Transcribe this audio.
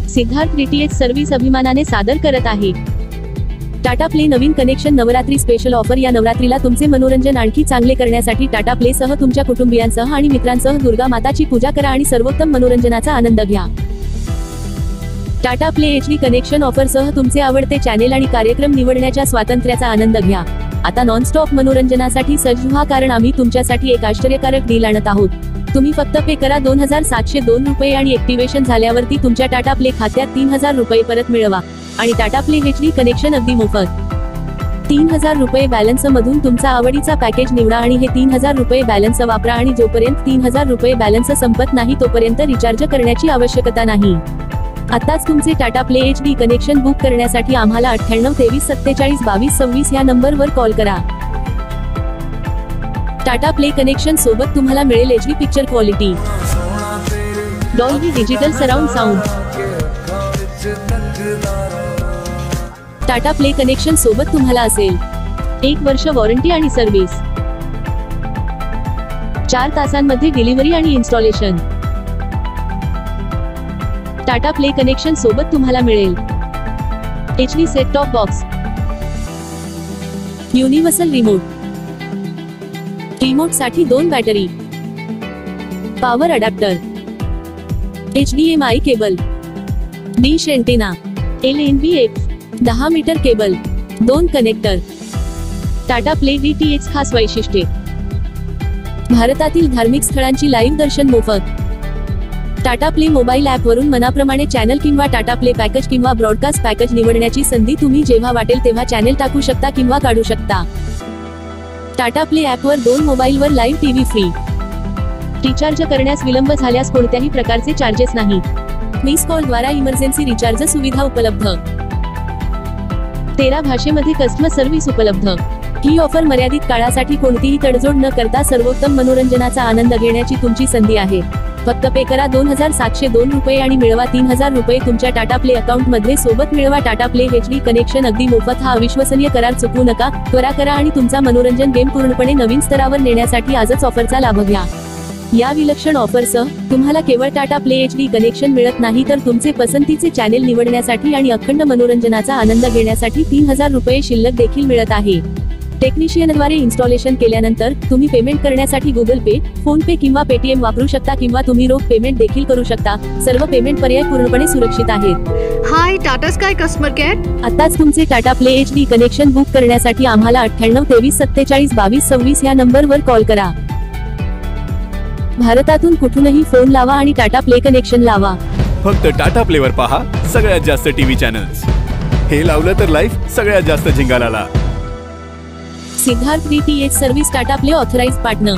Siddharth DTH service अभिमानाने सादर करत आहे टाटा प्ले नवीन कनेक्शन नवरात्री स्पेशल ऑफर। या नवरात्रीला तुमचे मनोरंजन आणखी चांगले करण्यासाठी टाटा प्ले सह तुमच्या कुटुंबियांसह आणि मित्रांसह दुर्गा माताची पूजा करा आणि सर्वोत्तम मनोरंजनाचा आनंद घ्या। Tata play HD connection offer सह तुमचे आवडते चॅनेल आणि कार्यक्रम निवडण्याच्या स्वातंत्र्याचा आनंद घ्या। आता नॉनस्टॉप मनोरंजनासाठी सज्ज व्हा, कारण आम्ही तुमच्यासाठी एक आश्चर्यकारक डील आणत आहोत। तुम्ही फक्त पे करा 2702 रुपये आणि ऍक्टिव्हेशन झाल्यावरती तुमच्या टाटा प्ले खात्यात 3000 रुपये परत मिळवा आणि टाटा प्ले HD कनेक्शन अगदी मोफत। 3000 रुपये बॅलन्स मधून तुमचा आवडीचा पॅकेज निवडा आणि हे 3000 रुपये बॅलन्स वापरा आणि जोपर्यंत 3000 रुपये बॅलन्स संपत नाही तोपर्यंत रिचार्ज करण्याची आवश्यकता नाही। आताच तुमचे Tata play HD connection book करण्यासाठी आम्हाला 98 23 47 22 26 या नंबरवर कॉल करा। टाटा प्ले कनेक्शन सोबत तुम्हाला मिळेल HD picture quality, Dolby digital surround sound. Tata play connection सोबत तुम्हाला असेल 1 वर्ष वॉरंटी आणि सर्व्हिस, 4 तासांमध्ये डिलिव्हरी आणि इन्स्टॉलेशन। टाटा प्ले कनेक्शन सोबत तुम्हाला मिळेल HD set top box, universal remote, remote साठी 2 battery, power adapter, HDMI cable, dish antenna, LNB 10 meter cable, 2 connector. Tata play DTH खास वैशिष्ट्ये: भारतातील धार्मिक स्थळांची लाईव्ह दर्शन मोफत। टाटा प्ले मोबाईल ॲप वरून मनाप्रमाणे चॅनल किंवा टाटा प्ले पॅकेज किंवा ब्रॉडकास्ट पॅकेज निवडण्याची संधी। तुम्ही जेव्हा वाटेल तेव्हा चॅनल टाकू शकता किंवा काढू शकता। टाटा प्ले ॲपवर 2 मोबाईलवर लाईव्ह टीव्ही फ्री। रिचार्ज करण्यास विलंब झाल्यास कोणत्याही प्रकारचे चार्जेस नाहीत। मिस कॉल द्वारा इमर्जन्सी रिचार्ज सुविधा उपलब्ध। 13 भाषेमध्ये कस्टमर सर्व्हिस उपलब्ध। ही ऑफर मर्यादित काळासाठी कोणतीही तडजोड न करता सर्वोत्तम मनोरंजनाचा आनंद घेण्याची तुमची संधी आहे। फक्त पे करा 2702 रुपये आणि मिळवा 3000 रुपये तुमच्या टाटा प्ले अकाउंट मध्ये सोबत मिळवा। टाटा प्ले HD कनेक्शन अगदी मोफत हा अविश्वसनीय करार चुकवू नका। त्वरा करा आणि तुमचा मनोरंजन गेम पूर्णपणे नवीन स्तरावर नेण्यासाठी आजच ऑफरचा लाभ घ्या। या विलक्षण ऑफरसह तुम्हाला केवळ टाटा प्ले HD कनेक्शन मिळत नाही तर तुमचे पसंतीचे चॅनेल निवडण्यासाठी आणि अखंड मनोरंजनाचा आनंद घेण्यासाठी 3000 रुपये शिल्लक देखील मिळत आहे। टेक्निशियनद्वारे इन्स्टॉलेशन केल्यानंतर तुम्ही पेमेंट करण्यासाठी गुगल पे, फोन पे किंवा पेटीएम वापरू शकता किंवा तुम्ही रोख पेमेंट देखील करू शकता। सर्व पेमेंट पर्याय पूर्णपणे सुरक्षित आहेत। हाय टाटा स्काय कस्टमर केअर। आताच तुमचे Tata play HD connection book करण्यासाठी आम्हाला 98 23 47 22 26 या नंबरवर कॉल करा। भारतातून कुठूनही फोन लावा आणि टाटा प्ले कनेक्शन लावा। फक्त टाटा प्लेवर पहा सगळ्यात जास्त टीव्ही चॅनल्स। हे लावलं तर लाईफ सगळ्यात जास्त झिंगालाला। Siddharth DTH service Tata play authorised partner.